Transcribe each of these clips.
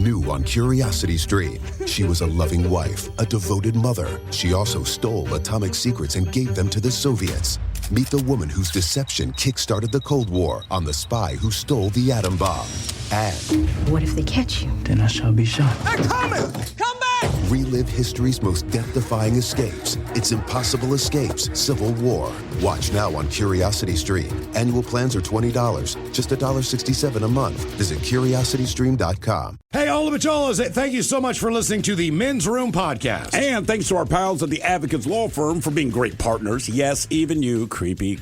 New on Curiosity Stream. She was a loving wife, a devoted mother. She also stole atomic secrets and gave them to the Soviets. Meet the woman whose deception kick-started the Cold War on the spy who stole the atom bomb. And what if they catch you? Then I shall be shot. They're coming! Come back! relive history's most death-defying escapes. It's Impossible Escapes, Civil War. Watch now on Curiosity Stream. Annual plans are $20, just $1.67 a month. Visit CuriosityStream.com. Hey, all of it, thank you so much for listening to the Men's Room Podcast. And thanks to our pals at the Advocates Law Firm for being great partners. Yes, even you, creepy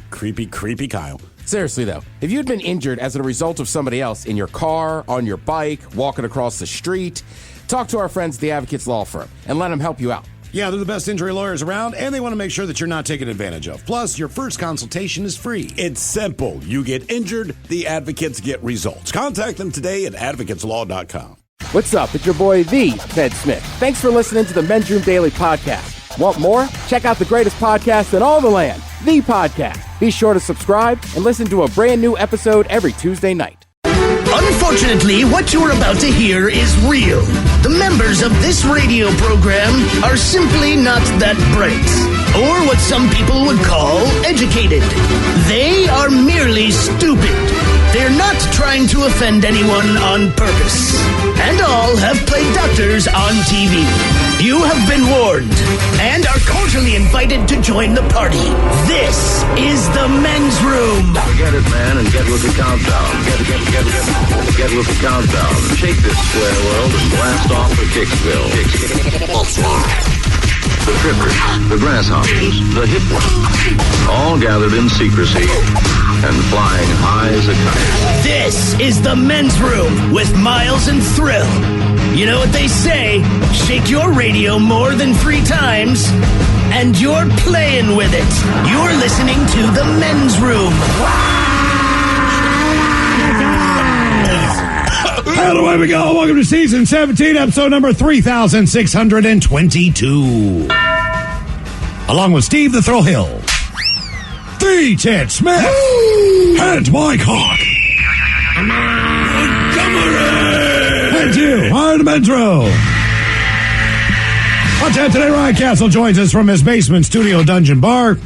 Kyle. Seriously, though, if you had been injured as a result of somebody else in your car, on your bike, walking across the street, talk to our friends at the Advocates Law Firm and let them help you out. Yeah, they're the best injury lawyers around, and they want to make sure that you're not taken advantage of. Plus, your first consultation is free. It's simple. You get injured, the advocates get results. Contact them today at advocateslaw.com. What's up? It's your boy, the Ted Smith. Thanks for listening to the Men's Room Daily Podcast. Want more? Check out the greatest podcast in all the land, The Podcast. Be sure to subscribe and listen to a brand new episode every Tuesday night. Unfortunately, what you're about to hear is real. The members of this radio program are simply not that bright, or what some people would call educated. They are merely stupid. They're not trying to offend anyone on purpose. And all have played doctors on TV. You have been warned and are cordially invited to join the party. This is the Men's Room. Forget it, man, and get with the countdown. Get with the countdown. Shake this square world and blast off for Kicksville. The trippers, the grasshoppers, the hip ones, all gathered in secrecy and flying high as a kite. This is the Men's Room with Miles and Thrill. You know what they say, shake your radio more than 3 times, and you're playing with it. You're listening to the Men's Room. And away we go. Welcome to Season 17, episode number 3622. Along with Steve the Thrill Hill, the Ted Smith, and Mike Hawk. And you are the Men's Room. On tap today, Ryan Castle joins us from his basement studio dungeon bar.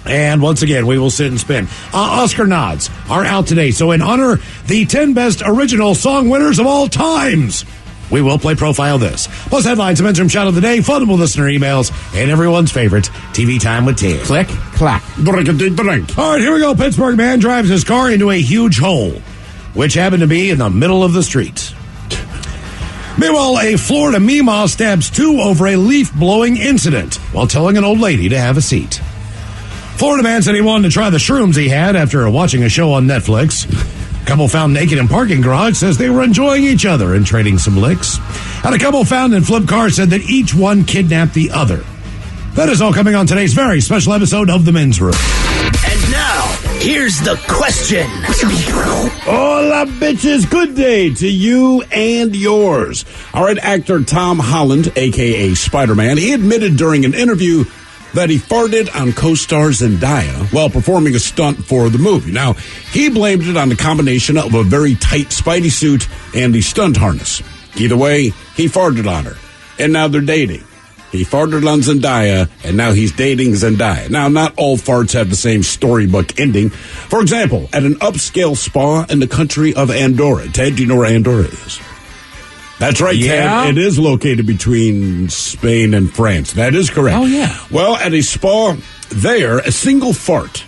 And once again, we will sit and spin. Oscar nods are out today. So in honor the 10 best original song winners of all times, we will play Profile This. Plus headlines, a Men's Room Shout of the Day, funnable listener emails, and everyone's favorite, TV Time with Ted. Click, clack. Drink. All right, here we go. Pittsburgh man drives his car into a huge hole, which happened to be in the middle of the street. Meanwhile, a Florida Meemaw stabs 2 over a leaf-blowing incident while telling an old lady to have a seat. Florida man said he wanted to try the shrooms he had after watching a show on Netflix. Couple found naked in parking garage says they were enjoying each other and trading some licks. And a couple found in flip car said that each one kidnapped the other. That is all coming on today's very special episode of The Men's Room. And now, here's the question. Hola, bitches. Good day to you and yours. All right, actor Tom Holland, a.k.a. Spider-Man, he admitted during an interview that he farted on co-star Zendaya while performing a stunt for the movie. Now, he blamed it on the combination of a very tight Spidey suit and the stunt harness. Either way, he farted on her, and now they're dating. He farted on Zendaya, and now he's dating Zendaya. Now, not all farts have the same storybook ending. For example, at an upscale spa in the country of Andorra. Ted, do you know where Andorra is? That's right, yeah. Ted. It is located between Spain and France. That is correct. Oh, yeah. Well, at a spa there, a single fart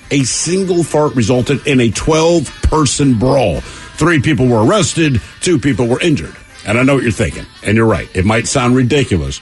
resulted in a 12-person brawl. 3 people were arrested, 2 people were injured. And I know what you're thinking, and you're right. It might sound ridiculous,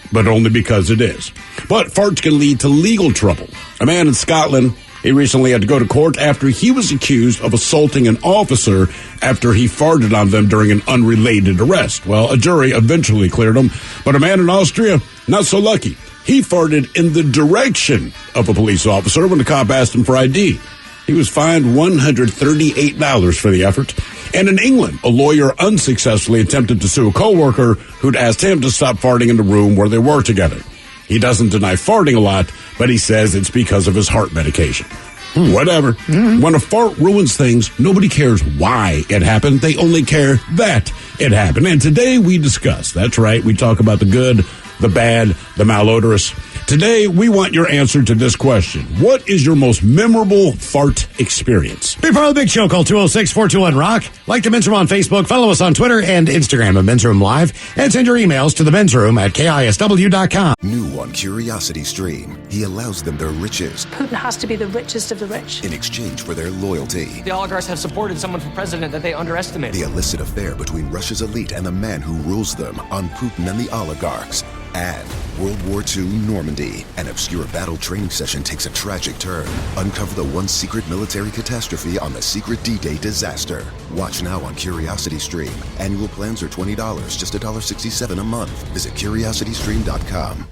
but only because it is. But farts can lead to legal trouble. A man in Scotland, he recently had to go to court after he was accused of assaulting an officer after he farted on them during an unrelated arrest. Well, a jury eventually cleared him, but a man in Austria, not so lucky. He farted in the direction of a police officer when the cop asked him for ID. He was fined $138 for the effort. And in England, a lawyer unsuccessfully attempted to sue a coworker who'd asked him to stop farting in the room where they were together. He doesn't deny farting a lot, but he says it's because of his heart medication. Whatever. When a fart ruins things, nobody cares why it happened. They only care that It happened. And today we discuss. That's right. We talk about the good, the bad, the malodorous. Today, we want your answer to this question. What is your most memorable fart experience? Be part of the big show. Call 206-421-ROCK. Like the Men's Room on Facebook. Follow us on Twitter and Instagram at Men's Room Live. And send your emails to the Men's Room at KISW.com. New on Curiosity Stream, he allows them their riches Putin has to be the richest of the rich. in exchange for their loyalty. The oligarchs have supported someone for president that they underestimated. The illicit affair between Russia's elite and the man who rules them on Putin and the oligarchs. And World War II Normandy. An obscure battle training session takes a tragic turn. Uncover the one secret military catastrophe on the secret D-Day disaster. Watch now on Curiosity Stream. Annual plans are $20, just $1.67 a month. Visit curiositystream.com.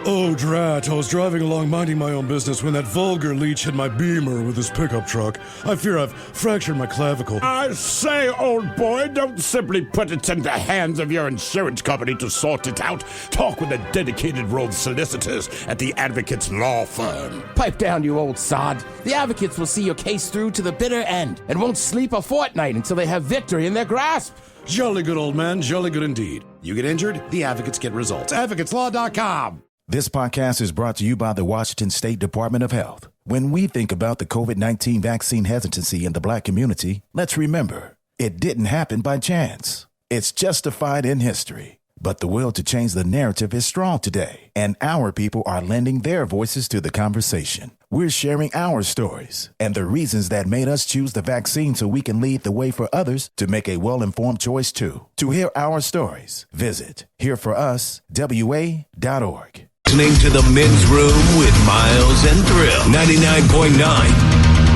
Oh, drat. I was driving along minding my own business when that vulgar leech hit my Beamer with his pickup truck. I fear I've fractured my clavicle. I say, old boy, don't simply put it in the hands of your insurance company to sort it out. Talk with a dedicated row of solicitors at the Advocates Law Firm. Pipe down, you old sod. The Advocates will see your case through to the bitter end and won't sleep a fortnight until they have victory in their grasp. Jolly good, old man. Jolly good indeed. You get injured, the Advocates get results. AdvocatesLaw.com. This podcast is brought to you by the Washington State Department of Health. When we think about the COVID-19 vaccine hesitancy in the Black community, let's remember, it didn't happen by chance. It's justified in history. But the will to change the narrative is strong today, and our people are lending their voices to the conversation. We're sharing our stories and the reasons that made us choose the vaccine so we can lead the way for others to make a well-informed choice too. To hear our stories, visit hereforuswa.org. Listening to the Men's Room with Miles and Thrill. 99.9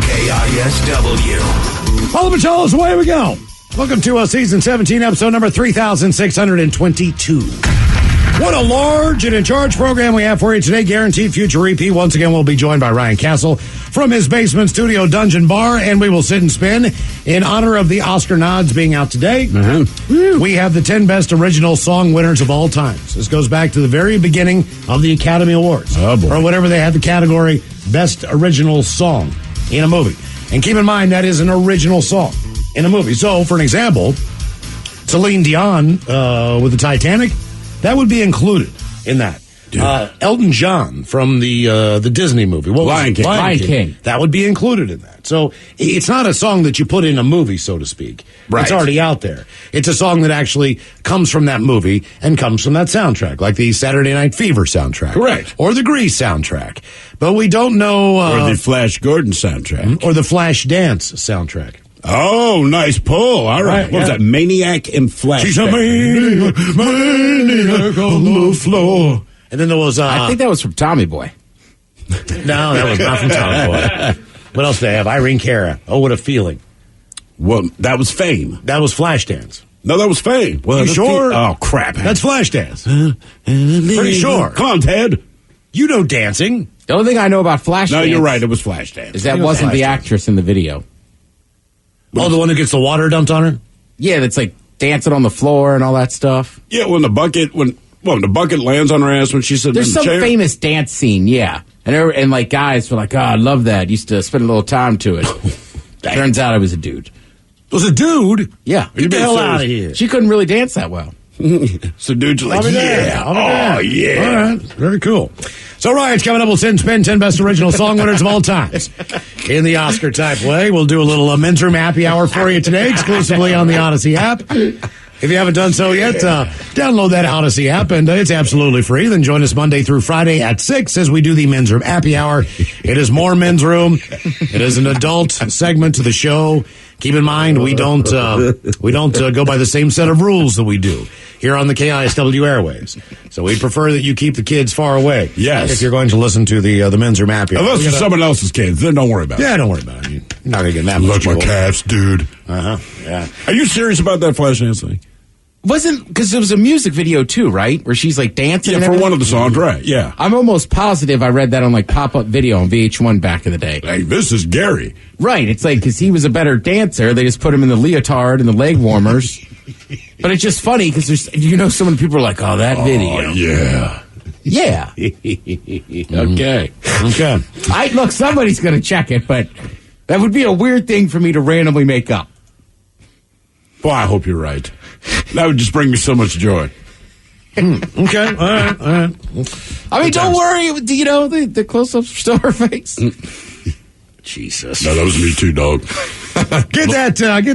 KISW. All the Pacholas, away we go. Welcome to season 17, episode number 3622. What a large and in charge program we have for you today. Guaranteed future repeat. Once again, we'll be joined by Ryan Castle from his basement studio dungeon bar, and we will sit and spin in honor of the Oscar nods being out today. We have the 10 best original song winners of all times. This goes back to the very beginning of the Academy Awards. Oh, boy. Or whatever they had the category, best original song in a movie. And keep in mind, that is an original song in a movie. So, for an example, Celine Dion with the Titanic, that would be included in that. Elton John from the Disney movie. What was Lion it? King. Lion King. That would be included in that. So it's not a song that you put in a movie, so to speak. Right. It's already out there. It's a song that actually comes from that movie and comes from that soundtrack, like the Saturday Night Fever soundtrack. Correct. Or the Grease soundtrack. But we don't know... or the Flash Gordon soundtrack. Or the Flash Dance soundtrack. Oh, nice pull. All right. What was that? Maniac and Flash. She's a maniac on the floor. And then there was... I think that was from Tommy Boy. No, that was not from Tommy Boy. What else do they have? Irene Cara. Oh, what a feeling. Well, that was Fame. That was Flashdance. No, that was Fame. Well, You sure? Oh, crap. That's Flashdance. Pretty sure. Come on, Ted. You know dancing. The only thing I know about Flashdance... No, you're right. It was Flashdance. ...is that wasn't the actress in the video. Oh, the one that gets the water dumped on her? Yeah, that's like dancing on the floor and all that stuff. Yeah, when the bucket lands on her ass when she's sitting There's in the some chair. famous dance scene, yeah. And like guys were like, oh, I love that. Used to spend a little time to it. Turns out I was a dude. It was a dude? Yeah. Get the hell out of here. She couldn't really dance that well. So dudes are like, yeah. Oh, yeah. All right. Very cool. So, Ryan's coming up. We'll send spin 10 best original song winners of all times. In the Oscar type way, we'll do a little Men's Room happy hour for you today, exclusively on the Odyssey app. If you haven't done so yet, download that Odyssey app, and it's absolutely free. Then join us Monday through Friday at 6 as we do the Men's Room happy hour. It is more Men's Room. It is an adult segment to the show. Keep in mind, we don't go by the same set of rules that we do here on the KISW airways. So we prefer that you keep the kids far away. Yes. If you're going to listen to the Men's Room happy hour. Unless it's someone else's kids, then don't worry about it. Yeah, don't worry about it. You're not going to get that much. Look, my calves, dude. Yeah. Are you serious about that Flashdance thing? Wasn't, because it was a music video too, right? Where she's like dancing. Yeah, and for everything? one of the songs, right? Yeah. I'm almost positive I read that on like pop-up video on VH1 back in the day. Hey, this is Gary. Right. It's like, because he was a better dancer, they just put him in the leotard and the leg warmers. But it's just funny because there's, so many people are like, oh, that video. Yeah. Yeah. Okay. Look, somebody's going to check it, but that would be a weird thing for me to randomly make up. Well, I hope you're right. That would just bring me so much joy. Okay, all right. I mean, don't worry. You know, the close-ups are still her face. Jesus. No, that was me too, dog. Get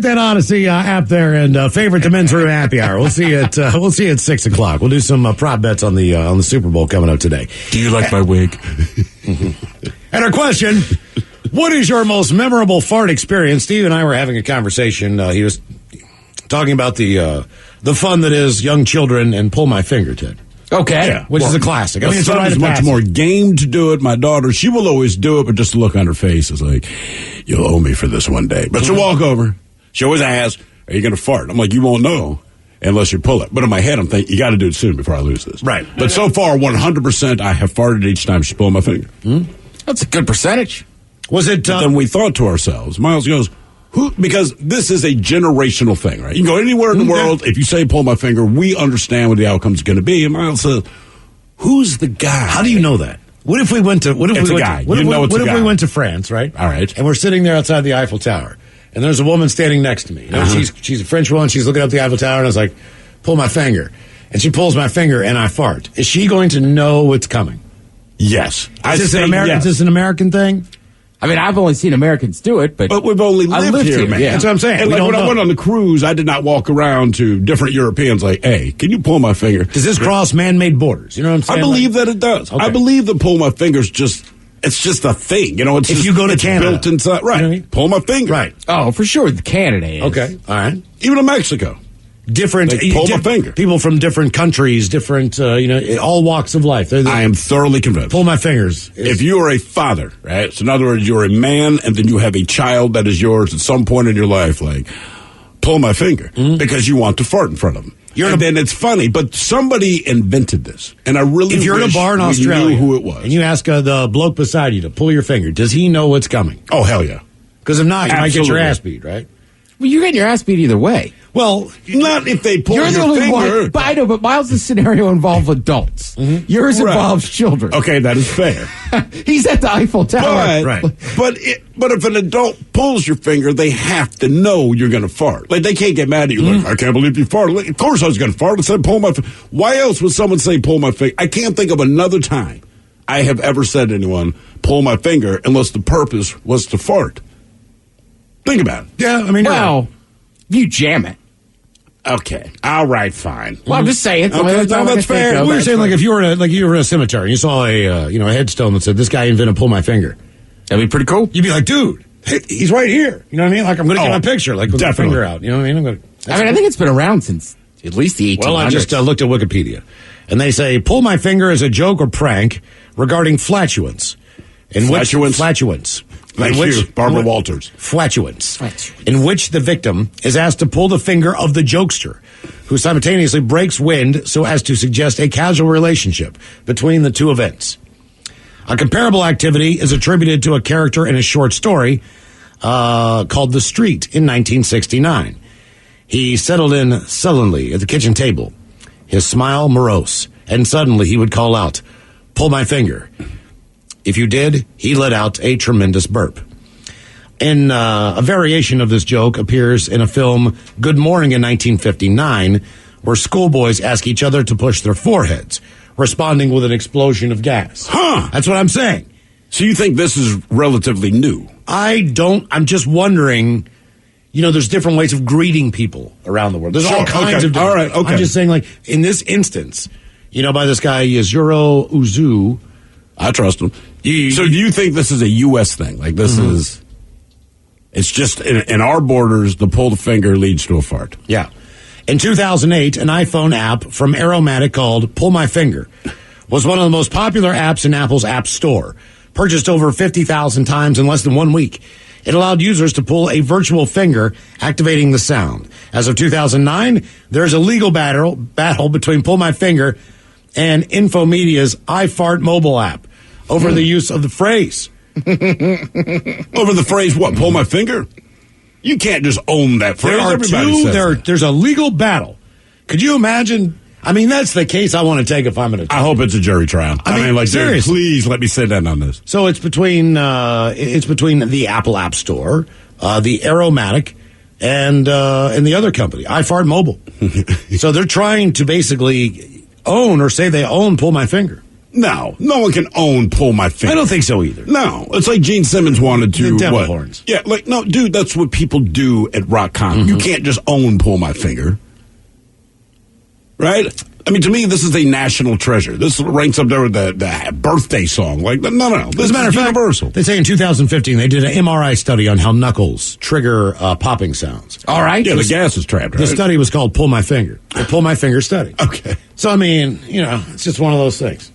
that Odyssey app there and favorite the men's room happy hour. We'll see you at 6:00. We'll do some prop bets on the Super Bowl coming up today. Do you like my wig? And our question: what is your most memorable fart experience? Steve and I were having a conversation. He was talking about the fun that is young children and pull my finger, Ted. Okay. Yeah, which is a classic. I mean, it's son is much more game to do it. My daughter, she will always do it, but just the look on her face is like, you'll owe me for this one day. But she'll walk over. She always asks, are you going to fart? I'm like, you won't know unless you pull it. But in my head, I'm thinking, you got to do it soon before I lose this. Right. But so far, 100%, I have farted each time she pulled my finger. That's a good percentage. Was it? But then we thought to ourselves, Miles goes, because this is a generational thing, right? You can go anywhere in the world. If you say pull my finger, we understand what the outcome's going to be. And Miles says, who's the guy? How do you know that? What if we went to? What if it's we a went guy. To, what you if, know it's what a if guy. we went to France, right? All right. And we're sitting there outside the Eiffel Tower, and there's a woman standing next to me. You know, she's a French woman. She's looking up the Eiffel Tower, and I was like, pull my finger. And she pulls my finger, and I fart. Is she going to know what's coming? Yes. Is this an American thing? I mean, I've only seen Americans do it, but we've only lived here, man. Yeah. That's what I'm saying. And like when I went on the cruise, I did not walk around to different Europeans like, hey, can you pull my finger? Does this cross man-made borders? You know what I'm saying? I believe that it does. Okay. I believe that pull my finger's it's just a thing. You know, it's if just, you go to it's Canada. built inside. Right. You know what I mean? Pull my finger. Right. Oh, for sure, Canada is. Okay. All right. Even in Mexico. Different pull my finger. People from different countries, different all walks of life. I am thoroughly convinced. Pull my fingers. If you are a father, right? So in other words, you're a man, and then you have a child that is yours at some point in your life, like pull my finger because you want to fart in front of them. And then it's funny, but somebody invented this, and I really if you're in a bar in Australia, knew who it was, and you ask the bloke beside you to pull your finger, does he know what's coming? Oh hell yeah! Because if not, you might get your Absolutely. ass beat, right? Well, you're getting your ass beat either way. Well, not if they pull You're your the only finger. one. But I know, but Miles' scenario involves adults. Yours Right. involves children. Okay, that is fair. He's at the Eiffel Tower. But if an adult pulls your finger, they have to know you're going to fart. Like, they can't get mad at you. Like, I can't believe you farted. Like, of course I was going to fart. I said, pull my finger. Why else would someone say, pull my finger? I can't think of another time I have ever said to anyone, pull my finger, unless the purpose was to fart. Think about it. Yeah, I mean, well, you jam it. Okay. All right, fine. Well, I'm just saying. Okay, that's fair. We were saying, like, if you were in a cemetery and you saw a headstone that said, this guy invented pull my finger. That'd be pretty cool. You'd be like, dude, he's right here. You know what I mean? Like, I'm going to get my picture, like, with my finger out. You know what I mean? I think it's been around since at least the 1800s. Well, I just looked at Wikipedia, and they say, pull my finger is a joke or prank regarding flatulence. Flatulence. Thank you, Barbara Walters. Flatulence. In which the victim is asked to pull the finger of the jokester, who simultaneously breaks wind so as to suggest a casual relationship between the two events. A comparable activity is attributed to a character in a short story called The Street in 1969. He settled in sullenly at the kitchen table, his smile morose, and suddenly he would call out, pull my finger. If you did, he let out a tremendous burp. And a variation of this joke appears in a film, Good Morning in 1959, where schoolboys ask each other to push their foreheads, responding with an explosion of gas. Huh. That's what I'm saying. So you think this is relatively new? I'm just wondering, there's different ways of greeting people around the world. There's all kinds of different. All right, okay. I'm just saying, like, in this instance, by this guy, Yuzuru Uzu. I trust him. So do you think this is a U.S. thing? Like, this is... It's just, in our borders, the pull the finger leads to a fart. Yeah. In 2008, an iPhone app from Aromatic called Pull My Finger was one of the most popular apps in Apple's App Store. Purchased over 50,000 times in less than 1 week. It allowed users to pull a virtual finger, activating the sound. As of 2009, there's a legal battle between Pull My Finger and Infomedia's iFart mobile app over the use of the phrase. Over the phrase, what, pull my finger? You can't just own that phrase. There's a legal battle. Could you imagine? I mean, that's the case I want to take if I'm going to. I hope it's a jury trial. I mean, like, seriously, please let me sit down on this. So it's between the Apple App Store, the Aromatic, and the other company, iFart Mobile. So they're trying to basically own or say they own Pull My Finger. No one can own Pull My Finger. I don't think so either. No, it's like Gene Simmons wanted to. The devil horns. Yeah, like, no, dude, that's what people do at rock concert. You can't just own Pull My Finger. Right? I mean, to me, this is a national treasure. This ranks up there with the birthday song. Like, no. This As a matter of fact, universal. They say in 2015 they did an MRI study on how knuckles trigger popping sounds. All right. Yeah, the gas is trapped, right? The study was called Pull My Finger. The Pull My Finger study. Okay. So, I mean, it's just one of those things.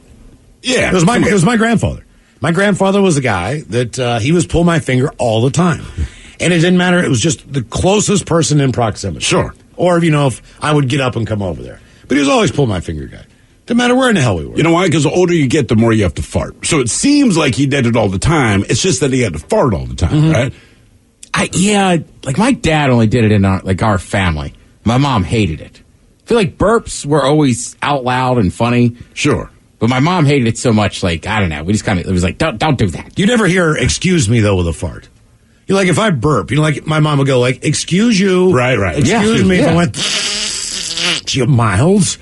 Yeah. It was my grandfather. My grandfather was a guy that he was Pull My Finger all the time. And it didn't matter. It was just the closest person in proximity. Sure. Or, if I would get up and come over there. But he was always Pull My Finger guy. Didn't matter where in the hell we were. You know why? Because the older you get, the more you have to fart. So it seems like he did it all the time. It's just that he had to fart all the time, right? Like my dad only did it in our family. My mom hated it. I feel like burps were always out loud and funny. Sure. But my mom hated it so much, like, I don't know. We just it was like, don't do that. You never hear, excuse me, though, with a fart. You're like, if I burp, like my mom would go, like, excuse Right. Excuse me if I went, you Miles.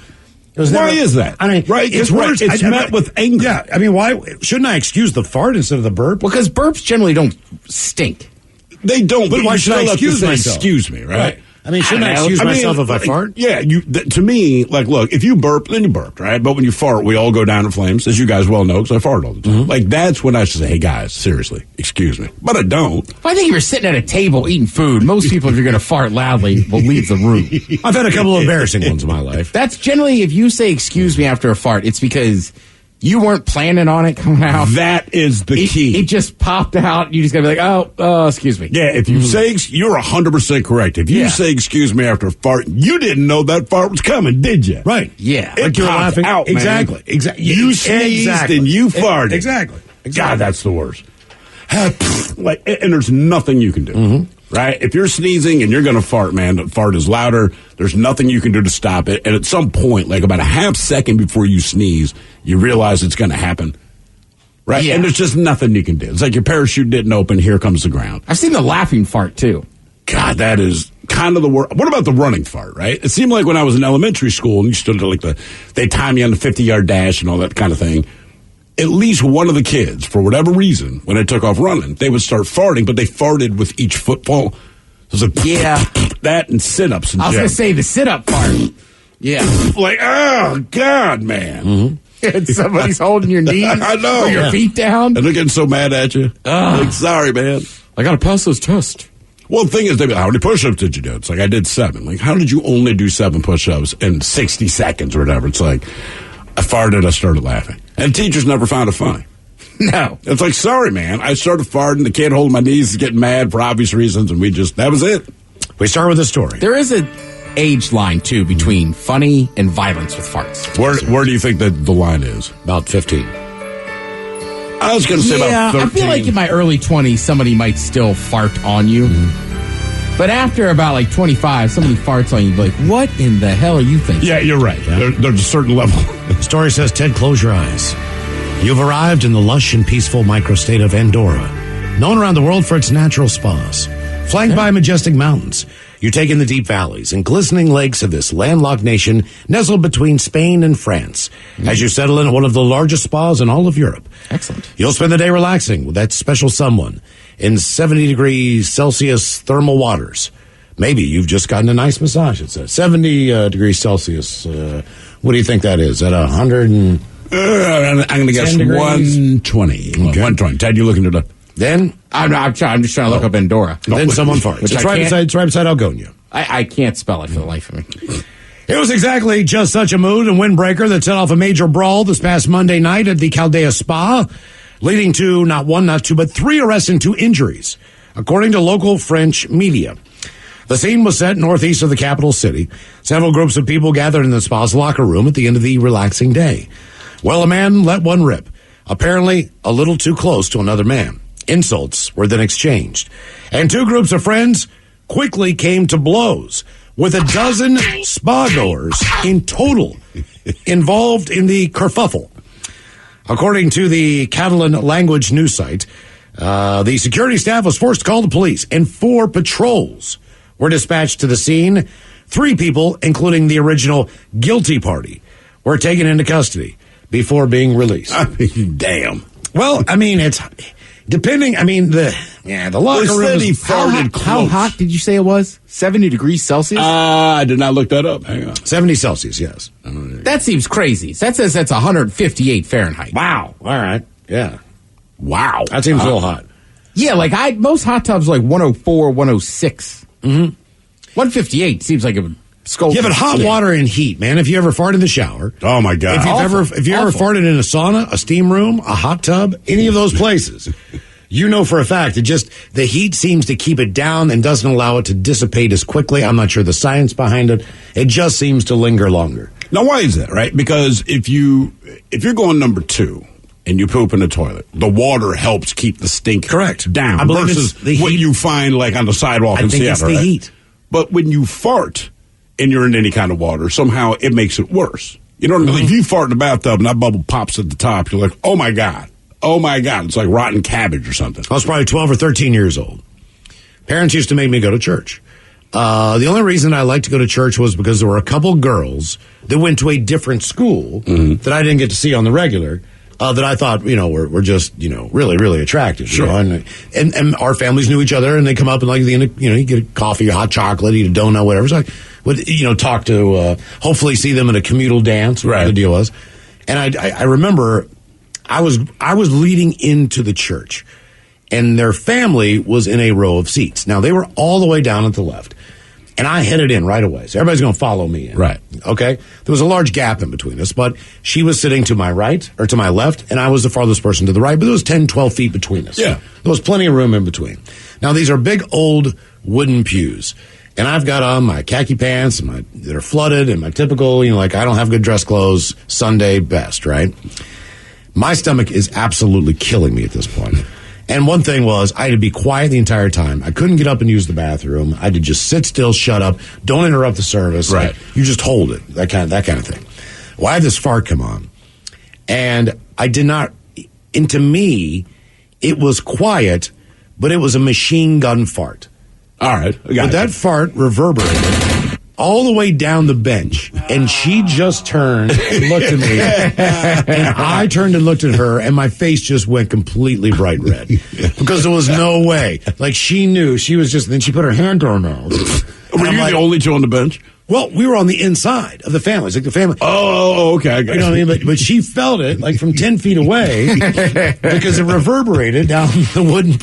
Why is that? I mean, right? It's worse. It's met with anger. Yeah, I mean, why shouldn't I excuse the fart instead of the burp? Because burps generally don't stink. They don't. But why should I excuse myself? Excuse me, right? I mean, shouldn't I excuse myself if I fart? Yeah, to me, like, look, if you burp, then you burped, right? But when you fart, we all go down in flames, as you guys well know, because I fart all the time. Like, that's when I should say, hey, guys, seriously, excuse me. But I don't. I think if you're sitting at a table eating food, most people, if you're going to fart loudly, will leave the room. I've had a couple of embarrassing ones in my life. That's generally, if you say excuse me after a fart, it's because you weren't planning on it coming out. That is the key. It just popped out. You just got to be like, oh, excuse me. Yeah, if you say, you're 100% correct. If you say excuse me after a fart, you didn't know that fart was coming, did you? Right. Yeah. It you're popped laughing. out, man. Exactly. You sneezed and you farted. Exactly. God, that's the worst. Like, and there's nothing you can do. Right? If you're sneezing and you're going to fart, man, the fart is louder. There's nothing you can do to stop it. And at some point, like about a half second before you sneeze, you realize it's going to happen. Right? Yeah. And there's just nothing you can do. It's like your parachute didn't open. Here comes the ground. I've seen the laughing fart, too. God, that is kind of the worst. What about the running fart, right? It seemed like when I was in elementary school and you stood there like they time you on the 50-yard dash and all that kind of thing. At least one of the kids, for whatever reason, when I took off running, they would start farting, but they farted with each footfall. It was like, that and sit-ups. And I was going to say the sit-up fart. Yeah. Like, oh, God, man. And somebody's holding your knees. I know. Or your feet down. And they're getting so mad at you. Like, sorry, man. I got to pass those tests. Well, the thing is, they'd be like, how many push-ups did you do? It's like, I did 7. Like, how did you only do 7 push-ups in 60 seconds or whatever? It's like, I farted, I started laughing. And teachers never found it funny. No. It's like, sorry, man. I started farting. The kid holding my knees is getting mad for obvious reasons, and that was it. We start with a story. There is an age line, too, between funny and violence with farts. Where do you think that the line is? About 15. I was going to say about 13. I feel like in my early 20s, somebody might still fart on you. But after about like 25, somebody farts on you, like, what in the hell are you thinking? Yeah, you're right. Yeah. There's a certain level. The story says, Ted, close your eyes. You've arrived in the lush and peaceful microstate of Andorra, known around the world for its natural spas. Flanked by majestic mountains, you take in the deep valleys and glistening lakes of this landlocked nation nestled between Spain and France as you settle in at one of the largest spas in all of Europe. Excellent. You'll spend the day relaxing with that special someone in 70 degrees Celsius thermal waters. Maybe you've just gotten a nice massage, it says. 70 degrees Celsius. What do you think that is? At 100 and... I'm going to guess 120. Okay. 120. Ted, you looking it up? Then... I'm just trying to look up Andorra. Then someone farts. It's right beside Algonia. I can't spell it for the life of me. It was exactly just such a mood and windbreaker that set off a major brawl this past Monday night at the Caldea Spa, leading to not 1, not 2, but 3 arrests and 2 injuries, according to local French media. The scene was set northeast of the capital city. Several groups of people gathered in the spa's locker room at the end of the relaxing day. Well, a man let one rip, apparently a little too close to another man. Insults were then exchanged, and 2 groups of friends quickly came to blows, with a dozen spa-goers in total involved in the kerfuffle. According to the Catalan language news site, the security staff was forced to call the police, and 4 patrols were dispatched to the scene. 3 people, including the original guilty party, were taken into custody before being released. I mean, damn. Well, I mean, it's depending. I mean, the locker room. How hot did you say it was? 70 degrees Celsius? I did not look that up. Hang on. 70 Celsius, yes. That seems crazy. That says that's 158 Fahrenheit. Wow. All right. Yeah. Wow. That seems real hot. Yeah, like most hot tubs are like 104, 106. 158 seems like a scope. Yeah, but hot water and heat, man. If you ever fart in the shower. Oh, my God. If you ever farted in a sauna, a steam room, a hot tub, any of those places, you know for a fact the heat seems to keep it down and doesn't allow it to dissipate as quickly. I'm not sure the science behind it. It just seems to linger longer. Now, why is that, right? Because if you're going number 2 and you poop in the toilet, the water helps keep the stink down. I believe versus it's the what heat. you find like on the sidewalk in Seattle. I think it's the heat. But when you fart and you're in any kind of water, somehow it makes it worse. You know what I mean? If you fart in the bathtub and that bubble pops at the top, you're like, oh my God. Oh my God. It's like rotten cabbage or something. I was probably 12 or 13 years old. Parents used to make me go to church. The only reason I liked to go to church was because there were a couple girls that went to a different school that I didn't get to see on the regular. That I thought, were just, really, really attractive. Sure. And our families knew each other, and they come up and you get a coffee, a hot chocolate, eat a donut, whatever. So I would, talk to, hopefully see them at a communal dance, whatever the deal was. And I remember I was leading into the church, and their family was in a row of seats. Now, they were all the way down at the left. And I headed in right away. So everybody's going to follow me in. Right. Okay? There was a large gap in between us, but she was sitting to my right, or to my left, and I was the farthest person to the right, but there was 10, 12 feet between us. Yeah. There was plenty of room in between. Now, these are big, old wooden pews. And I've got on my khaki pants that are flooded and my typical, I don't have good dress clothes, Sunday best, right? My stomach is absolutely killing me at this point. And one thing was, I had to be quiet the entire time. I couldn't get up and use the bathroom. I had to just sit still, shut up, don't interrupt the service. Right. You just hold it, that kind of thing. Well, I had this fart come on, and I did not. And to me, it was quiet, but it was a machine gun fart. All right, but that fart reverberated all the way down the bench, and she just turned and looked at me, and I turned and looked at her, and my face just went completely bright red because there was no way. Like, she knew. She was just. Then she put her hand on her nose. Were you the only two on the bench? Well, we were on the inside of the family. It's like the family. Oh, okay. I got you know what I mean? But she felt it like from 10 feet away because it reverberated down the wooden.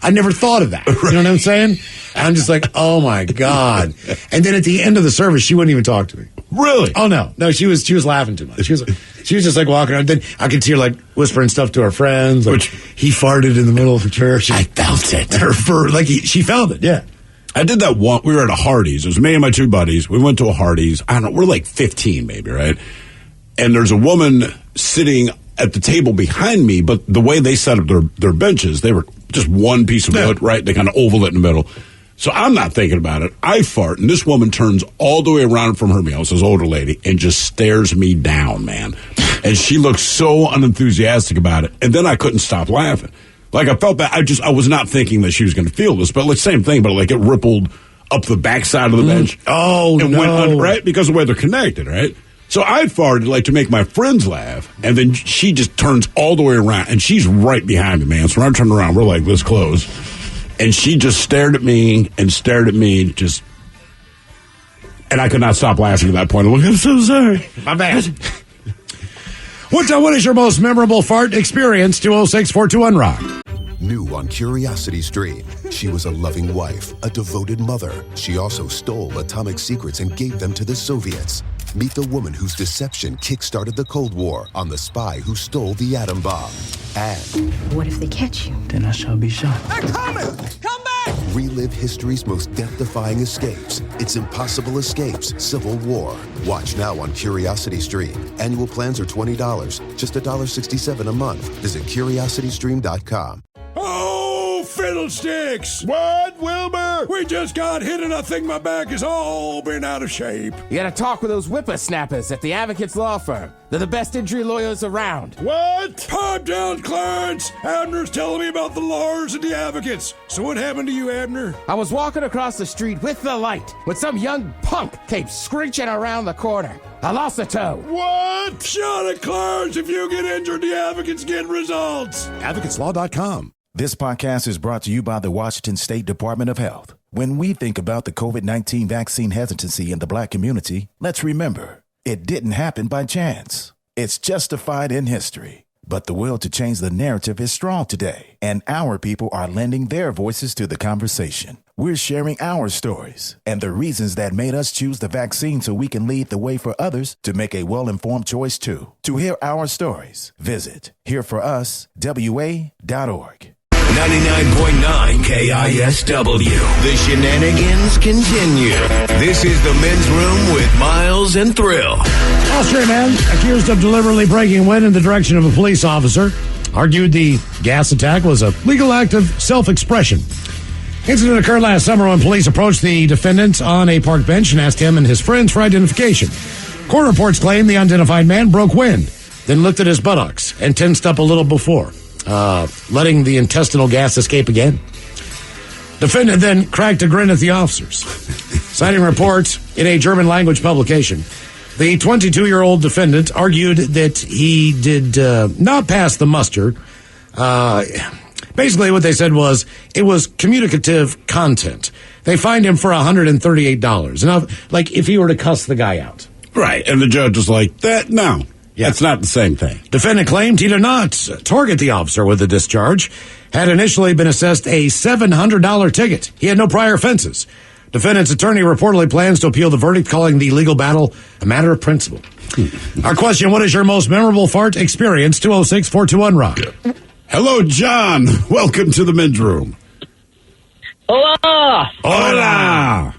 I never thought of that. You know what I'm saying? I'm just like, oh my God. And then at the end of the service, she wouldn't even talk to me. Really? Oh no, she was laughing too much. She was just like walking around. Then I could see her like whispering stuff to her friends. Like, he farted in the middle of the church. I felt it. She felt it. Yeah. I did that one. We were at a Hardee's. It was me and my 2 buddies. We went to a Hardee's. I don't know. We're like 15 maybe, right? And there's a woman sitting at the table behind me, but the way they set up their benches, they were just one piece of wood, right? They kind of oval it in the middle. So I'm not thinking about it. I fart, and this woman turns all the way around from her meal, this older lady, and just stares me down, man. And she looks so unenthusiastic about it. And then I couldn't stop laughing. Like, I felt that I was not thinking that she was going to feel this, but like same thing, but like it rippled up the backside of the bench. Oh, and went on, right? Because of the way they're connected, right? So I farted like to make my friends laugh, and then she just turns all the way around, and she's right behind me, man. So when I turn around, we're like this close. And she just stared at me, just, and I could not stop laughing at that point. I'm like, I'm so sorry. My bad. What is your most memorable fart experience? 206-421-ROCK. New on Curiosity Stream, she was a loving wife, a devoted mother. She also stole atomic secrets and gave them to the Soviets. Meet the woman whose deception kick-started the Cold War on the spy who stole the atom bomb. And What if they catch you? Then I shall be shot. They're coming! Come back! relive history's most death-defying escapes. It's Impossible Escapes, Civil War. Watch now on Curiosity Stream. Annual plans are $20, just $1.67 a month. Visit CuriosityStream.com. Oh, fiddle sticks. What, Wilbur? We just got hit and I think my back is all been out of shape. You gotta talk with those whippersnappers at the Advocates Law Firm. They're the best injury lawyers around. What? Pipe down, Clarence. Abner's telling me about the lawyers and the advocates. So what happened to you, Abner? I was walking across the street with the light when some young punk came screeching around the corner. I lost a toe. What? Shut it, Clarence. If you get injured, the advocates get results. AdvocatesLaw.com. This podcast is brought to you by the Washington State Department of Health. When we think about the COVID-19 vaccine hesitancy in the Black community, let's remember, it didn't happen by chance. It's justified in history. But the will to change the narrative is strong today, and our people are lending their voices to the conversation. We're sharing our stories and the reasons that made us choose the vaccine so we can lead the way for others to make a well-informed choice too. To hear our stories, visit hereforuswa.org. 99.9 KISW. The shenanigans continue. This is the men's room with Miles and Thrill. Austrian man accused of deliberately breaking wind in the direction of a police officer argued the gas attack was a legal act of self-expression. Incident occurred last summer when police approached the defendant on a park bench and asked him and his friends for identification. Court reports claim the unidentified man broke wind, then lifted his buttocks and tensed up a little before, letting the intestinal gas escape again. Defendant then cracked a grin at the officers. Citing reports in a German language publication, the 22-year-old defendant argued that he did not pass the muster. Basically, what they said was it was communicative content. They fined him for $138. Now, like if he were to cuss the guy out. Right, and the judge was like, that, no. Yeah. That's not the same thing. Defendant claimed he did not target the officer with the discharge. Had initially been assessed a $700 ticket. He had no prior offenses. Defendant's attorney reportedly plans to appeal the verdict, calling the legal battle a matter of principle. Our question, what is your most memorable fart experience? 206-421-ROCK. Hello, John. Welcome to the men's room. Hola. Hola.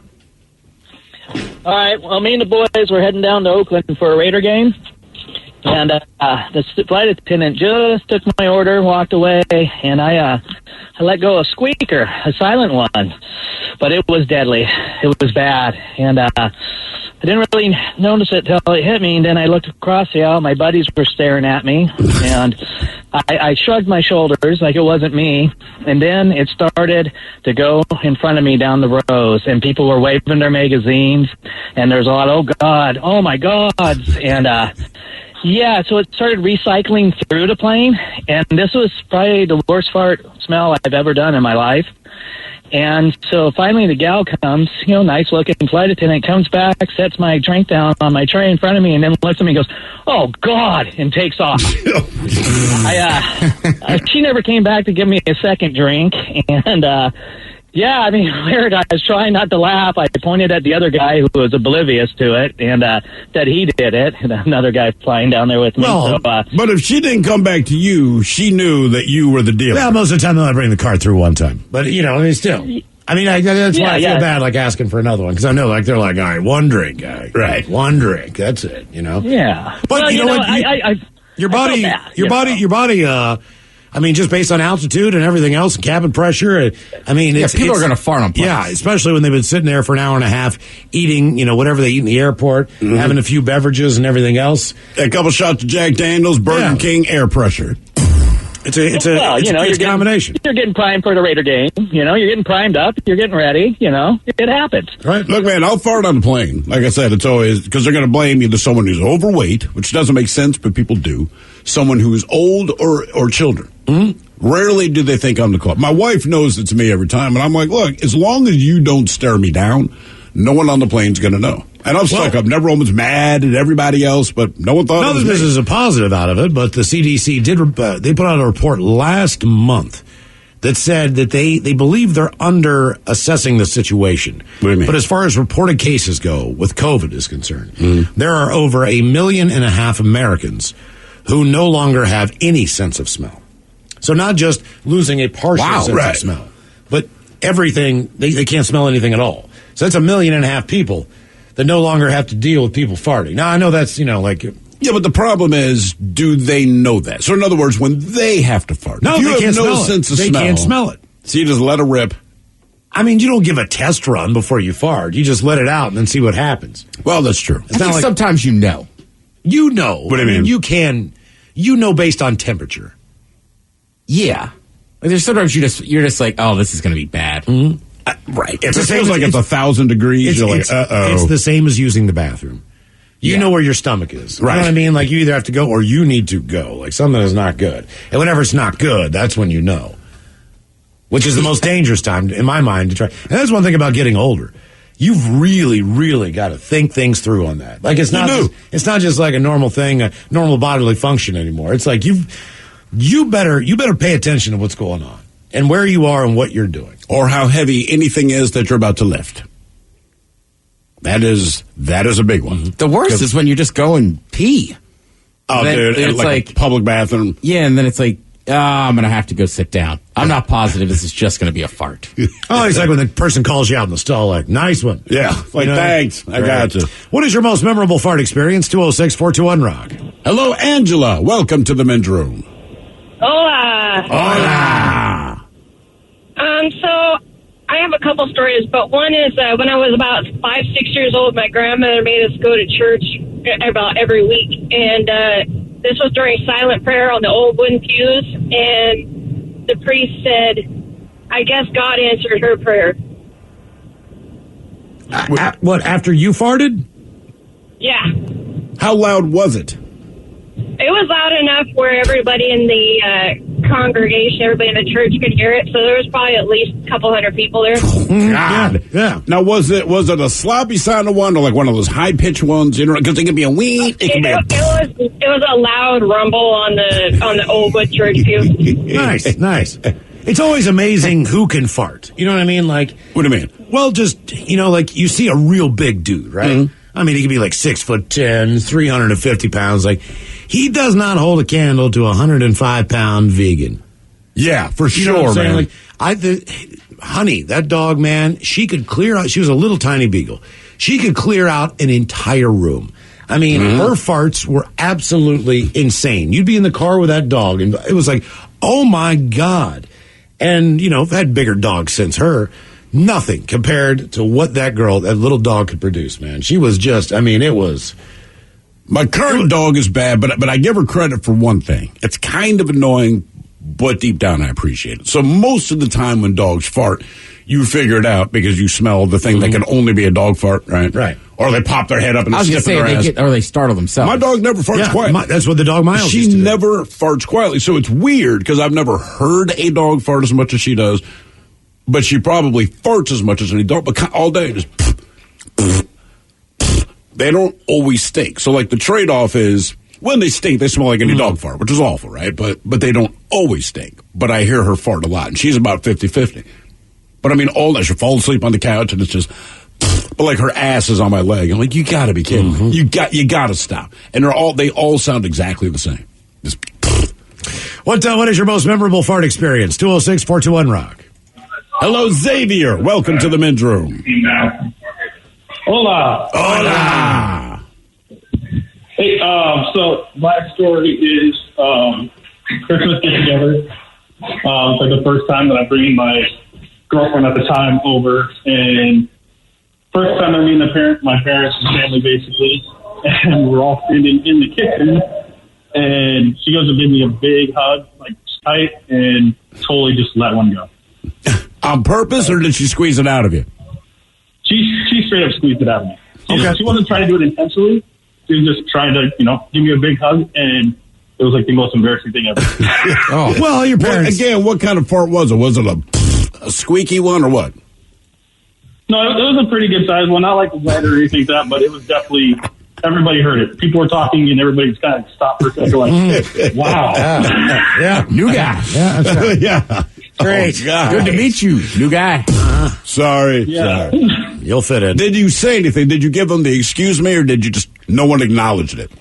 All right, well, me and the boys were heading down to Oakland for a Raider game. And the flight attendant just took my order, walked away, and I let go of Squeaker, a silent one. But it was deadly. It was bad. And I didn't really notice it till it hit me, and then I looked across the aisle. My buddies were staring at me, and I shrugged my shoulders like it wasn't me. And then it started to go in front of me down the rows, and people were waving their magazines, and there's a lot, oh, God, oh, my God. And yeah, so it started recycling through the plane, and this was probably the worst fart smell I've ever done in my life. And so finally the gal comes, nice-looking flight attendant, comes back, sets my drink down on my tray in front of me, and then looks at me and goes, oh, God, and takes off. She never came back to give me a second drink, and yeah, I mean, weird. I was trying not to laugh. I pointed at the other guy who was oblivious to it, and that he did it, and another guy flying down there with me. Well, but if she didn't come back to you, she knew that you were the dealer. Yeah, most of the time they'll bring the car through one time. But, still. I mean, that's why I feel bad, asking for another one, because I know, they're like, all right, one drink, guy. Right, one drink, that's it, Yeah. But, well, your body, I mean, just based on altitude and everything else, cabin pressure. I mean, people are going to fart on planes. Yeah, especially when they've been sitting there for an hour and a half eating, whatever they eat in the airport, having a few beverages and everything else. A couple shots of Jack Daniels, Burger King, air pressure. It's a combination. You're getting primed for the Raider game. You're getting primed up. You're getting ready. It happens. Right. Look, man, I'll fart on the plane. Like I said, it's always because they're going to blame either someone who's overweight, which doesn't make sense, but people do. Someone who is old or children. Mm-hmm. Rarely do they think I'm the cause. My wife knows it's me every time, and I'm like, look, as long as you don't stare me down, no one on the plane's going to know. And I'm stuck up. Everyone's mad at everybody else, but no one thought it was me. This is a positive out of it, but the CDC they put out a report last month that said that they believe they're under assessing the situation. What do you mean? But as far as reported cases go, with COVID is concerned, there are over 1.5 million Americans who no longer have any sense of smell. So not just losing a partial sense of smell, but everything, they can't smell anything at all. So that's 1.5 million people that no longer have to deal with people farting. Now, I know that's, Yeah, but the problem is, do they know that? So in other words, when they have to fart, no, if you they have can't no smell sense it. of They smell, can't smell it. So you just let it rip. I mean, you don't give a test run before you fart. You just let it out and then see what happens. Well, that's true. I think sometimes you know. You know. What do you mean? You know based on temperature. Yeah. Like there's sometimes you're just like, oh, this is going to be bad. Mm-hmm. Right. If it feels like it's 1,000 degrees, you're like, uh-oh. It's the same as using the bathroom. You know where your stomach is. Right. You know what I mean? Like you either have to go or you need to go. Like something is not good. And whenever it's not good, that's when you know. Which is the most dangerous time, in my mind, to try. And that's one thing about getting older. You've really, really got to think things through on that. Like it's not just like a normal thing, a normal bodily function anymore. It's like you better pay attention to what's going on and where you are and what you're doing. Or how heavy anything is that you're about to lift. That is a big one. The worst is when you just go and pee. Oh, dude, it's like a public bathroom. Yeah, and then it's like, I'm going to have to go sit down. I'm not positive this is just going to be a fart. Oh, it's like when the person calls you out in the stall, like, nice one. Yeah, like, thanks. I got you. What is your most memorable fart experience? 206-421-ROCK. Hello, Angela. Welcome to the men's room. Hola. Hola. So I have a couple stories, but one is when I was about 5, 6 years old, my grandmother made us go to church about every week, and this was during silent prayer on the old wooden pews, and the priest said, I guess God answered her prayer. What, after you farted? Yeah. How loud was it? It was loud enough where everybody in the congregation, everybody in the church could hear it, so there was probably at least a couple hundred people there. God. Yeah. Now, was it a sloppy sounding one or like one of those high-pitched ones? You know, because it could be a wee. It was a loud rumble on the old wood church pew. Nice. It's always amazing who can fart. You know what I mean? Like, what do you mean? Well, just, like you see a real big dude, right? Mm-hmm. I mean, he could be like 6'10", 350 pounds. Like, he does not hold a candle to a 105-pound vegan. Yeah, for you know sure, man. Like, Honey, that dog, man, she could clear out. She was a little tiny beagle. She could clear out an entire room. I mean, her farts were absolutely insane. You'd be in the car with that dog, and it was like, oh my God. And, I've had bigger dogs since her. Nothing compared to what that little dog could produce, man. She was just, it was. My current dog is bad, but I give her credit for one thing. It's kind of annoying, but deep down I appreciate it. So most of the time when dogs fart, you figure it out because you smell the thing that can only be a dog fart, right? Right. Or they pop their head up and skip their ass. Or they startle themselves. My dog never farts quietly. That's what the dog Miles She used to do. never farts quietly. So it's weird because I've never heard a dog fart as much as she does. But she probably farts as much as any dog, but all day just. They don't always stink. So, like, the trade-off is when they stink, they smell like any dog fart, which is awful, right? But they don't always stink. But I hear her fart a lot, and she's about 50-50. But all day she'll fall asleep on the couch, and it's just. But like her ass is on my leg. I'm like, you got to be kidding me. You got to stop. And they all sound exactly the same. Just. What is your most memorable fart experience? 206-421-ROCK. Hello, Xavier. Welcome to the men's room. Hola. Hola. Hey, so my story is Christmas get together. For the first time that I'm bringing my girlfriend at the time over, and first time I'm meeting my parents and family basically, and we're all standing in the kitchen, and she goes to give me a big hug, like tight, and totally just let one go. On purpose, or did she squeeze it out of you? She straight up squeezed it out of me. She wasn't trying to do it intentionally. She was just trying to, give me a big hug, and it was like the most embarrassing thing ever. Oh, well, your parents. Again, what kind of fart was it? Was it a squeaky one or what? No, it was a pretty good size one. Not like wet or anything like that, but it was definitely. Everybody heard it. People were talking, and everybody just kind of stopped for a second, like, "Wow, yeah, new guy, yeah, that's right. yeah." Great. Oh, good to meet you, new guy. Sorry. Yeah. Sorry. You'll fit in. Did you say anything? Did you give them the excuse me, or did you just no one acknowledged it?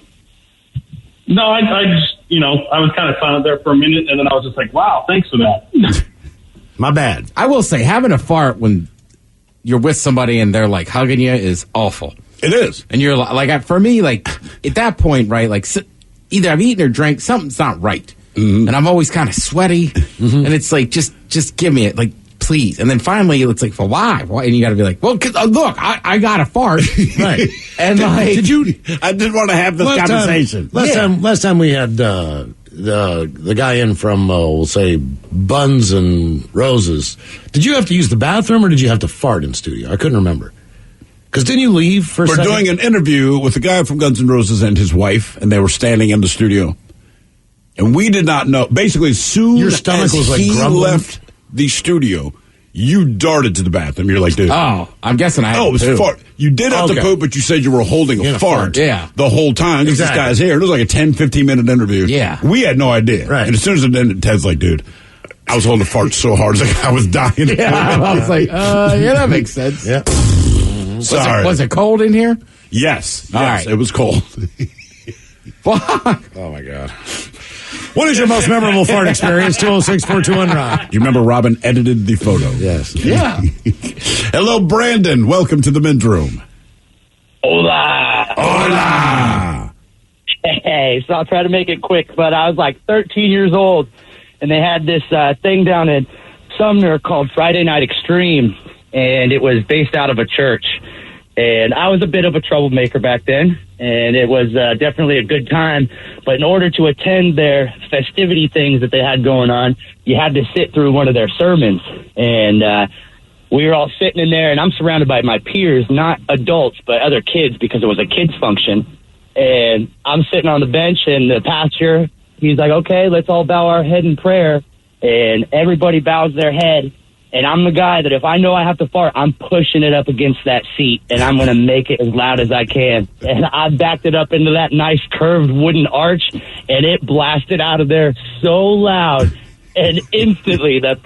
No, I just, I was kind of silent there for a minute, and then I was just like, wow, thanks for that. My bad. I will say, having a fart when you're with somebody and they're like hugging you is awful. It is. And you're like, for me, like at that point, right, like either I've eaten or drank, something's not right. and I'm always kind of sweaty, and it's like, just give me it, like, please. And then finally, it's like, well, why? And you got to be like, well, look, I got a fart, right? And did you? I didn't want to have this conversation. Last time we had the guy in from we'll say Buns and Roses. Did you have to use the bathroom or did you have to fart in studio? I couldn't remember. Because didn't you leave for a second? We're doing an interview with the guy from Guns N' Roses and his wife, and they were standing in the studio. And we did not know. Basically, as soon your stomach as was like he grumbling? left the studio, you darted to the bathroom. You're like, dude. Oh, I'm guessing I had it was to fart. You did have to poop, but you said you were holding a fart the whole time. Because this guy's here. It was like a 10, 15-minute interview. Yeah. We had no idea. Right. And as soon as it ended, Ted's like, dude, I was holding a fart so hard. It's like I was dying. Yeah, I was like, yeah, that makes sense. Yeah. Sorry. Was it cold in here? Yes. All right. It was cold. Fuck. Oh, my God. What is your most memorable fart experience? 206-421-ROCK. You remember Robin edited the photo? Yes. Yeah. Hello, Brandon. Welcome to the men's room. Hola. Hola. Hey, so I'll try to make it quick, but I was like 13 years old, and they had this thing down in Sumner called Friday Night Extreme, and it was based out of a church. And I was a bit of a troublemaker back then, and it was definitely a good time. But in order to attend their festivity things that they had going on, you had to sit through one of their sermons. And we were all sitting in there, and I'm surrounded by my peers, not adults, but other kids, because it was a kids' function. And I'm sitting on the bench, and the pastor, he's like, okay, let's all bow our head in prayer. And everybody bows their head. And I'm the guy that if I know I have to fart, I'm pushing it up against that seat, and I'm going to make it as loud as I can. And I backed it up into that nice curved wooden arch, and it blasted out of there so loud. And instantly, the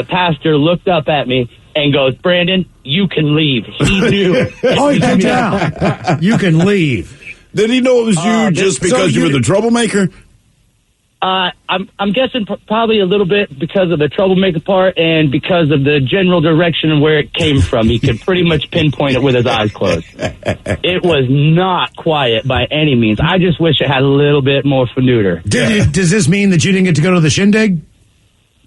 pastor looked up at me and goes, Brandon, you can leave. He knew. Oh, he took down. You can leave. Did he know it was you just because you were the troublemaker? I'm guessing probably a little bit because of the troublemaker part and because of the general direction of where it came from. He could pretty much pinpoint it with his eyes closed. It was not quiet by any means. I just wish it had a little bit more neuter. Does this mean that you didn't get to go to the shindig?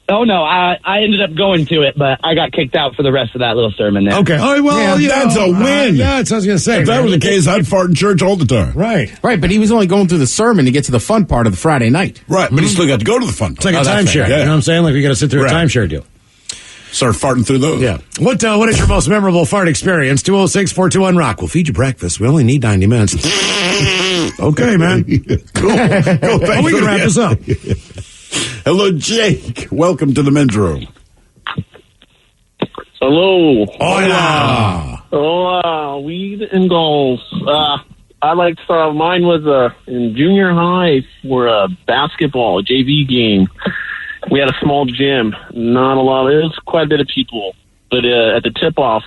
Oh, no, I ended up going to it, but I got kicked out for the rest of that little sermon there. Okay. Oh, well, that's a win. Yeah, that's what I was going to say. If that were the case, I'd fart in church all the time. Right. Right, but he was only going through the sermon to get to the fun part of the Friday night. Right, but he still got to go to the fun part. It's like a timeshare. You know what I'm saying? Like we got to sit through a timeshare deal. Start farting through those. Yeah. What is your most memorable fart experience? 206-421-ROCK. We'll feed you breakfast. We only need 90 minutes. Okay, man. Cool. Well, we can wrap this up. Hello, Jake. Welcome to the men's room. Hello. Hola. Hola. Weed and goals. I'd like to start off. Mine was in junior high for a basketball JV game. We had a small gym. Not a lot. It was quite a bit of people. But at the tip-off,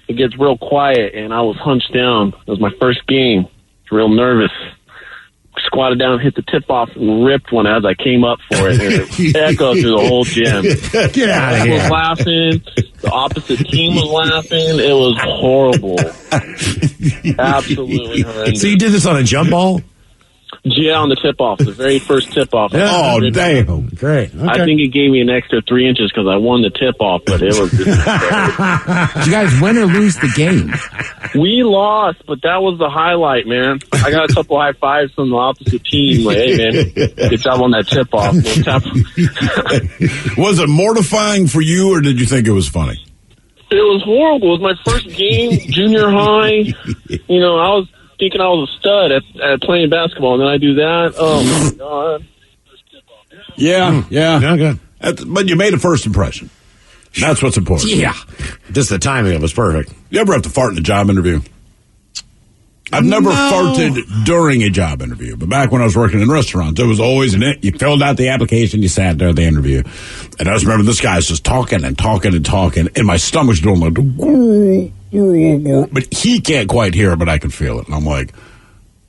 it gets real quiet, and I was hunched down. It was my first game. Real nervous. Squatted down, hit the tip-off, and ripped one as I came up for it. And it echoed through the whole gym. Get out of here. I was laughing. The opposite team was laughing. It was horrible. Absolutely horrendous. So you did this on a jump ball? Yeah, on the tip-off, the very first tip-off. Yeah. Oh, damn. Great. Okay. I think it gave me an extra 3 inches because I won the tip-off, but it was... Did you guys win or lose the game? We lost, but that was the highlight, man. I got a couple high fives from the opposite team. Like, hey, man, good job on that tip-off. Was it mortifying for you, or did you think it was funny? It was horrible. It was my first game, junior high. You know, I was thinking I was a stud at playing basketball, and then I do that. Oh, my God. Yeah. Okay. But you made a first impression. That's what's important. Yeah. Just the timing of it was perfect. You ever have to fart in a job interview? I've never farted during a job interview, but back when I was working in restaurants, it was always you filled out the application, you sat there at the interview. And I just remember this guy's just talking and talking and talking, and my stomach's doing like, but he can't quite hear it, but I can feel it. And I'm like,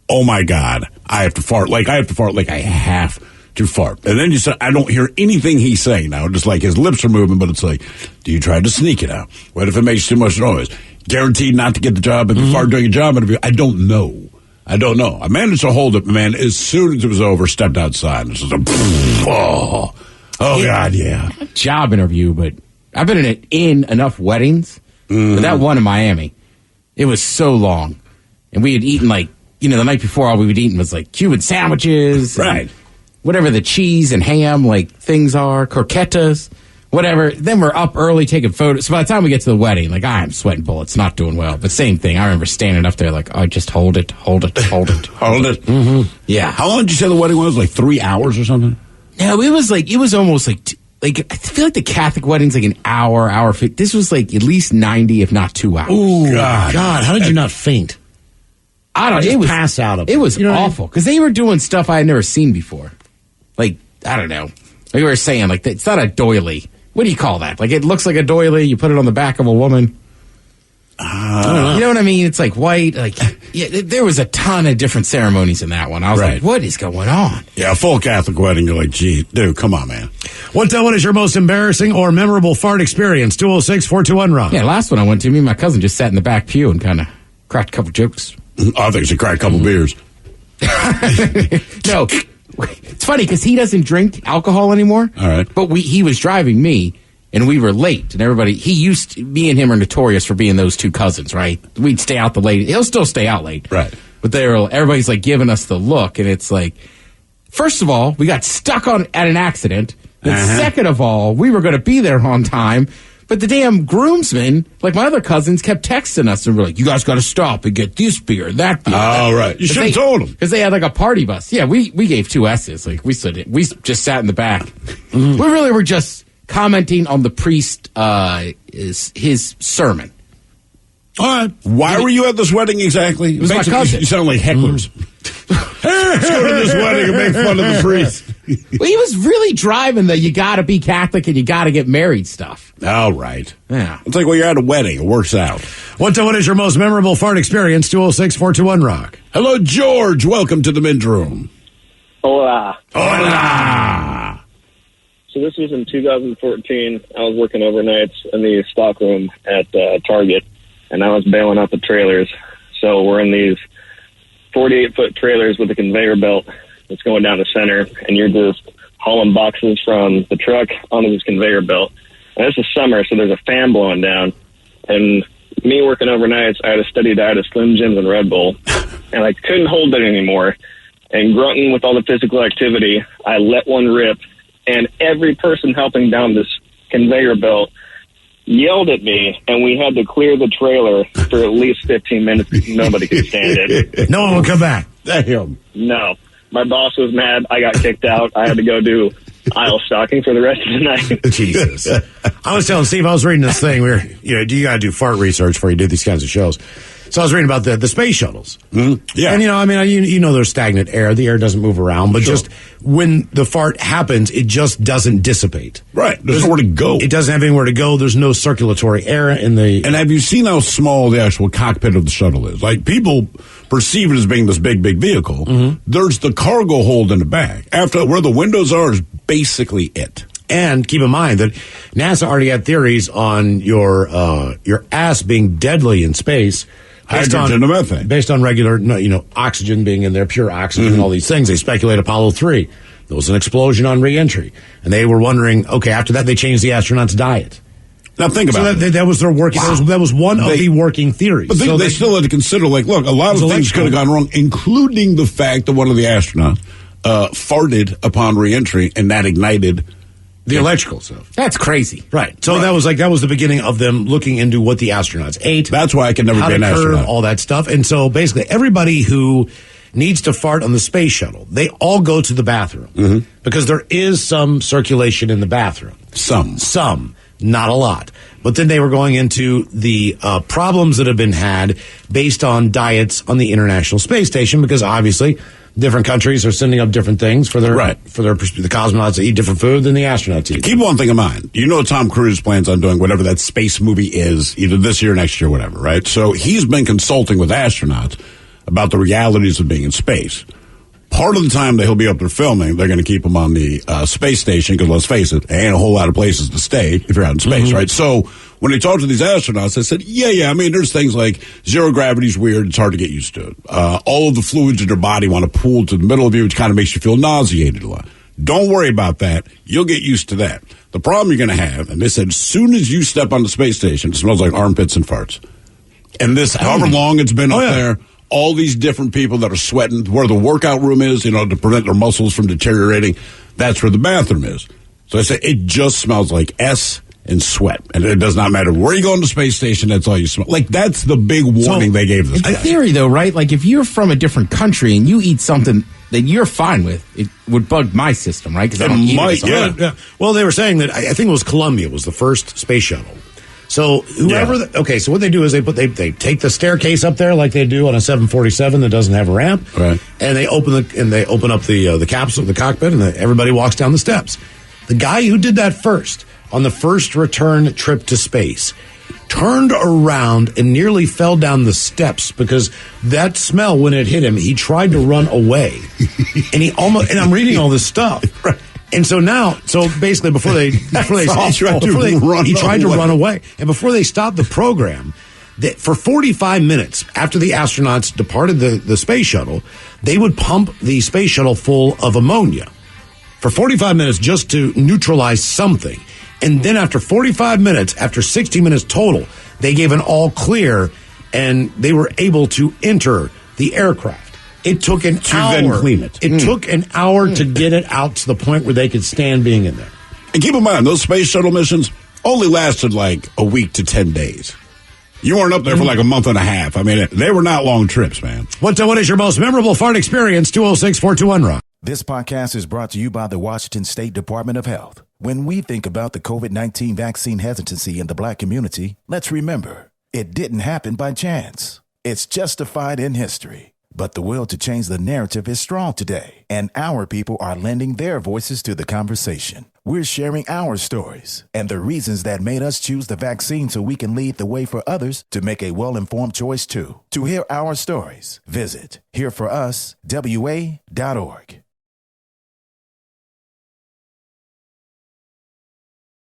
oh my God, I have to fart. Like I have to fart. And then you say, I don't hear anything he's saying now. Just like his lips are moving, but it's like, do you try to sneak it out? What if it makes too much noise? Guaranteed not to get the job if you fart during a job interview? I don't know. I don't know. I managed to hold it, man. As soon as it was over, stepped outside. It was just oh, God, yeah. Job interview, but I've been in enough weddings. But that one in Miami, it was so long. And we had eaten the night before all we would eat was Cuban sandwiches. Right. Whatever the cheese and ham things are, croquetas, whatever. Then we're up early taking photos. So by the time we get to the wedding, I'm sweating bullets, not doing well. But same thing. I remember standing up there just hold it. Hold it. Mm-hmm. Yeah. How long did you say the wedding was? 3 hours or something? No, it was almost I feel like the Catholic wedding's an hour 50. This was at least 90, if not 2 hours. Ooh, God. How did you not faint? I don't know. It was pass out of it. It was awful because they were doing stuff I had never seen before. I don't know. We were saying it's not a doily. What do you call that? It looks like a doily. You put it on the back of a woman. I don't know. You know what I mean? It's white. There was a ton of different ceremonies in that one. I was like, what is going on? Yeah, a full Catholic wedding. You're gee, dude, come on, man. What is your most embarrassing or memorable fart experience? 206-421-ROCK. Yeah, last one I went to, me and my cousin just sat in the back pew and kind of cracked a couple jokes. I think she cracked a couple beers. No. It's funny because he doesn't drink alcohol anymore. All right. But he was driving me, and we were late. And me and him are notorious for being those two cousins, right? We'd stay out the late. He'll still stay out late. Right. But everybody's giving us the look, and it's first of all, we got stuck at an accident. And second of all, we were going to be there on time. But the damn groomsmen, my other cousins, kept texting us and were you guys got to stop and get this beer, that beer. Oh, right. You should have told them. Because they had a party bus. Yeah, we gave 2 S's. We just sat in the back. We really were just commenting on the priest, his sermon. All right. Why were you at this wedding exactly? It was my cousin. You sound like hecklers. Let's go to this wedding and make fun of the priest. Well, he was really driving the you got to be Catholic and you got to get married stuff. All right. Yeah. It's you're at a wedding. It works out. What is your most memorable fart experience? 206-421-ROCK. Hello, George. Welcome to the men's room. Hola. Hola. So this was in 2014. I was working overnights in the stockroom at Target, and I was bailing out the trailers. So we're in these 48-foot trailers with a conveyor belt that's going down the center, and you're just hauling boxes from the truck onto this conveyor belt. And this is summer, so there's a fan blowing down. And me working overnights, I had a steady diet of Slim Jims and Red Bull, and I couldn't hold it anymore. And grunting with all the physical activity, I let one rip, and every person helping down this conveyor belt yelled at me, and we had to clear the trailer for at least 15 minutes because nobody could stand it. No one will come back. Damn. No. My boss was mad. I got kicked out. I had to go do aisle stocking for the rest of the night. Jesus. I was telling Steve, I was reading this thing where, you got to do fart research before you do these kinds of shows. So I was reading about the space shuttles. Mm-hmm. Yeah. And, there's stagnant air. The air doesn't move around. But just when the fart happens, it just doesn't dissipate. Right. There's nowhere to go. It doesn't have anywhere to go. There's no circulatory air in the... And have you seen how small the actual cockpit of the shuttle is? People perceive it as being this big vehicle. Mm-hmm. There's the cargo hold in the back. After where the windows are is basically it. And keep in mind that NASA already had theories on your ass being deadly in space. Hydrogen and methane. Based on regular, oxygen being in there, pure oxygen, all these things. They speculate Apollo 3. There was an explosion on re-entry. And they were wondering, after that they changed the astronauts' diet. Now think about it. That was their working, that was one of the working theories. But they still had to consider, look, a lot of things could have gone wrong, including the fact that one of the astronauts farted upon re-entry, and that ignited the electrical stuff. That's crazy. Right. So that was the beginning of them looking into what the astronauts ate. That's why I can never be an astronaut. All that stuff. And so basically everybody who needs to fart on the space shuttle, they all go to the bathroom because there is some circulation in the bathroom. Some. Not a lot. But then they were going into the problems that have been had based on diets on the International Space Station because obviously different countries are sending up different things for the cosmonauts to eat different food than the astronauts eat. Keep one thing in mind. Tom Cruise plans on doing whatever that space movie is, either this year, next year, whatever, right? So he's been consulting with astronauts about the realities of being in space. Part of the time that he'll be up there filming, they're going to keep him on the space station because, let's face it, there ain't a whole lot of places to stay if you're out in space, right? So when they talk to these astronauts, they said, yeah, I mean, there's things like zero gravity's weird. It's hard to get used to it. All of the fluids in your body want to pool to the middle of you, which kind of makes you feel nauseated a lot. Don't worry about that. You'll get used to that. The problem you're going to have, and they said, as soon as you step on the space station, it smells like armpits and farts. And this, however long it's been up there, all these different people that are sweating, where the workout room is, to prevent their muscles from deteriorating, that's where the bathroom is. So I say it just smells like S and sweat. And it does not matter where you go on the space station, that's all you smell. Like, that's the big warning they gave this guy. In theory, though, right? Like, if you're from a different country and you eat something that you're fine with, it would bug my system, right? Because I don't eat it. Yeah. Well, they were saying that, I think it was Columbia was the first space shuttle. So whoever, so what they do is they take the staircase up there like they do on a 747 that doesn't have a ramp, right? And they open up the capsule, the cockpit, and everybody walks down the steps. The guy who did that first on the first return trip to space turned around and nearly fell down the steps because that smell, when it hit him, he tried to run away, and and I'm reading all this stuff. Right. And so basically he tried to run away. And before they stopped the program, for 45 minutes after the astronauts departed the space shuttle, they would pump the space shuttle full of ammonia for 45 minutes just to neutralize something. And then after 45 minutes, after 60 minutes total, they gave an all clear and they were able to enter the aircraft. It took an hour. Then clean it. It took an hour to get it out to the point where they could stand being in there. And keep in mind, those space shuttle missions only lasted like a week to 10 days. You weren't up there for like a month and a half. I mean, they were not long trips, man. What is your most memorable fart experience? 206-421-ROCK. This podcast is brought to you by the Washington State Department of Health. When we think about the COVID-19 vaccine hesitancy in the Black community, let's remember, it didn't happen by chance. It's justified in history. But the will to change the narrative is strong today, and our people are lending their voices to the conversation. We're sharing our stories and the reasons that made us choose the vaccine so we can lead the way for others to make a well-informed choice too. To hear our stories, visit hereforuswa.org.